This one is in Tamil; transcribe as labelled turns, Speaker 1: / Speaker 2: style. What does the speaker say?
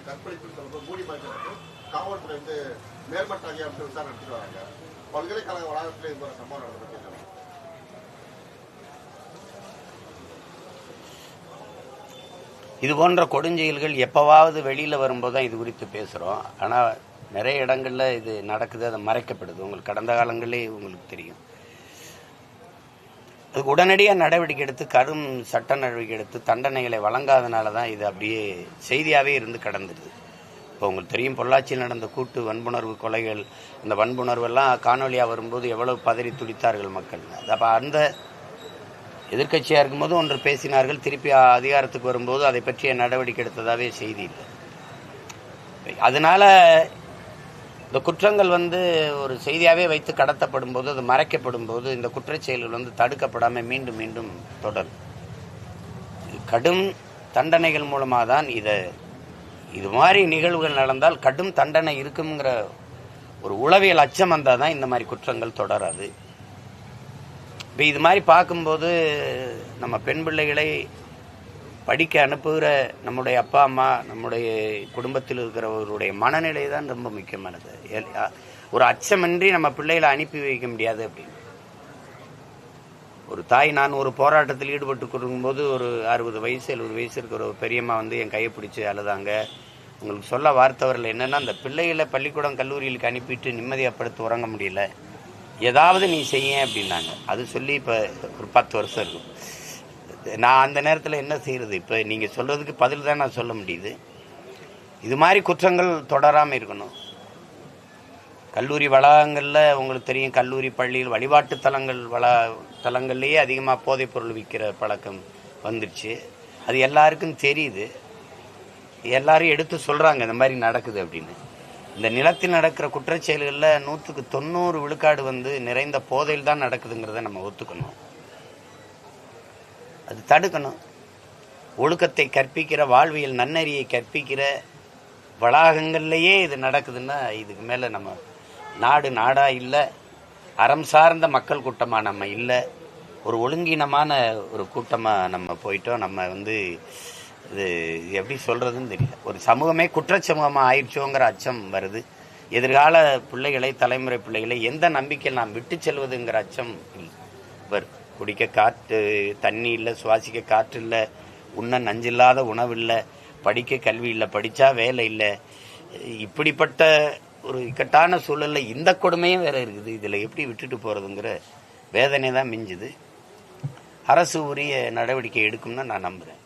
Speaker 1: கற்பழிப்பு மூடி மறைக்கிறது காவல்துறை வந்து மேல்மட்ட அதிகாரி விசாரணை நடத்திட்டு வராங்க. பல்கலைக்கழக வளாகத்தில் இந்த சம்பவம் நடந்தது.
Speaker 2: இது போன்ற கொடுஞ்செயல்கள் எப்பவாவது வெளியில் வரும்போது தான் இது குறித்து பேசுகிறோம். ஆனால் நிறைய இடங்களில் இது நடக்குது, அதை மறைக்கப்படுது. உங்களுக்கு கடந்த காலங்களே உங்களுக்கு தெரியும். அதுக்கு உடனடியாக நடவடிக்கை எடுத்து கடும் சட்ட நடவடிக்கை எடுத்து தண்டனைகளை வழங்காதனால தான் இது அப்படியே செய்தியாகவே இருந்து கடந்துடுது. இப்போ உங்களுக்கு தெரியும், பொள்ளாச்சியில் நடந்த கூட்டு வன்புணர்வு கொலைகள், இந்த வன்புணர்வெல்லாம் காணொலியாக வரும்போது எவ்வளவு பதறி துடித்தார்கள் மக்கள். அப்போ அந்த எதிர்கட்சியாக இருக்கும்போது ஒன்று பேசினார்கள், திருப்பி அதிகாரத்துக்கு வரும்போது அதை பற்றிய நடவடிக்கை எடுத்ததாகவே செய்தி இல்லை. அதனால இந்த குற்றங்கள் ஒரு செய்தியாகவே வைத்து கடத்தப்படும் போது, அது மறைக்கப்படும் போது இந்த குற்றச்செயல்கள் தடுக்கப்படாமல் மீண்டும் மீண்டும் தொடரும். கடும் தண்டனைகள் மூலமாக தான் இது மாதிரி நிகழ்வுகள் நடந்தால் கடும் தண்டனை இருக்குங்கிற ஒரு உளவியல் அச்சம் வந்தால் தான் இந்த மாதிரி குற்றங்கள் தொடராது. இப்போ இது மாதிரி பார்க்கும்போது நம்ம பெண் பிள்ளைகளை படிக்க அனுப்புகிற நம்முடைய அப்பா அம்மா, நம்முடைய குடும்பத்தில் இருக்கிறவர்களுடைய மனநிலை தான் ரொம்ப முக்கியமானது. ஒரு அச்சமின்றி நம்ம பிள்ளைகளை அனுப்பி வைக்க முடியாது அப்படின்னு ஒரு தாய். நான் ஒரு போராட்டத்தில் ஈடுபட்டு கொடுக்கும்போது ஒரு 60 வயசு 70 வயசு இருக்கிற ஒரு பெரியம்மா என் கையை பிடிச்சி அழுதாங்க. உங்களுக்கு சொல்ல வார்த்தை வரல. என்னென்னா, அந்த பிள்ளைகளை பள்ளிக்கூடம் கல்லூரிகளுக்கு அனுப்பிட்டு நிம்மதியாகப்படுத்த உறங்க முடியல, ஏதாவது நீ செய்ய அப்படின்னாங்க. அது சொல்லி இப்போ ஒரு 10 வருஷம் இருக்கும். நான் அந்த நேரத்தில் என்ன செய்கிறது? இப்போ நீங்கள் சொல்கிறதுக்கு பதில் தான் நான் சொல்ல முடியுது. இது மாதிரி குற்றங்கள் தொடராமல் இருக்கணும். கல்லூரி வளாகங்களில் உங்களுக்கு தெரியும், கல்லூரி பள்ளியில் வழிபாட்டு தலங்கள்லேயே அதிகமாக போதைப் பொருள் விற்கிற பழக்கம் வந்துடுச்சு. அது எல்லாருக்கும் தெரியுது, எல்லாரும் எடுத்து சொல்கிறாங்க இந்த மாதிரி நடக்குது அப்படின்னு. இந்த நிலத்தில் நடக்கிற குற்றச்செயல்களில் 100க்கு 90 விழுக்காடு நிறைந்த போதையில் தான் நடக்குதுங்கிறத நம்ம ஒத்துக்கணும். அது தடுக்கணும். ஒழுக்கத்தை கற்பிக்கிற, வாழ்வியல் நன்னறியை கற்பிக்கிற வளாகங்கள்லேயே இது நடக்குதுன்னா இதுக்கு மேலே நம்ம நாடாக இல்லை, அறம் சார்ந்த மக்கள் கூட்டமாக நம்ம இல்லை, ஒரு ஒழுங்கீனமான ஒரு கூட்டமாக நம்ம போயிட்டோம். நம்ம இது எப்படி சொல்கிறதுன்னு தெரியல. ஒரு சமூகமே குற்றச்சமூகமாக ஆயிடுச்சோங்கிற அச்சம் வருது. எதிர்கால பிள்ளைகளை, தலைமுறை பிள்ளைகளை எந்த நம்பிக்கையில் நாம் விட்டு செல்வதுங்கிற அச்சம் வரும். குடிக்க தண்ணி இல்லை, சுவாசிக்க காற்று இல்லை, உண்ண நஞ்சில்லாத உணவு இல்லை, படிக்க கல்வி இல்லை, படித்தா வேலை இல்லை. இப்படிப்பட்ட ஒரு இக்கட்டான சூழலில் இந்த கொடுமையும் வேற இருக்குது. இதில் எப்படி விட்டுட்டு போகிறதுங்கிற வேதனை தான் மிஞ்சுது. அரசு உரிய நடவடிக்கை எடுக்கும்னு நான் நம்புகிறேன்.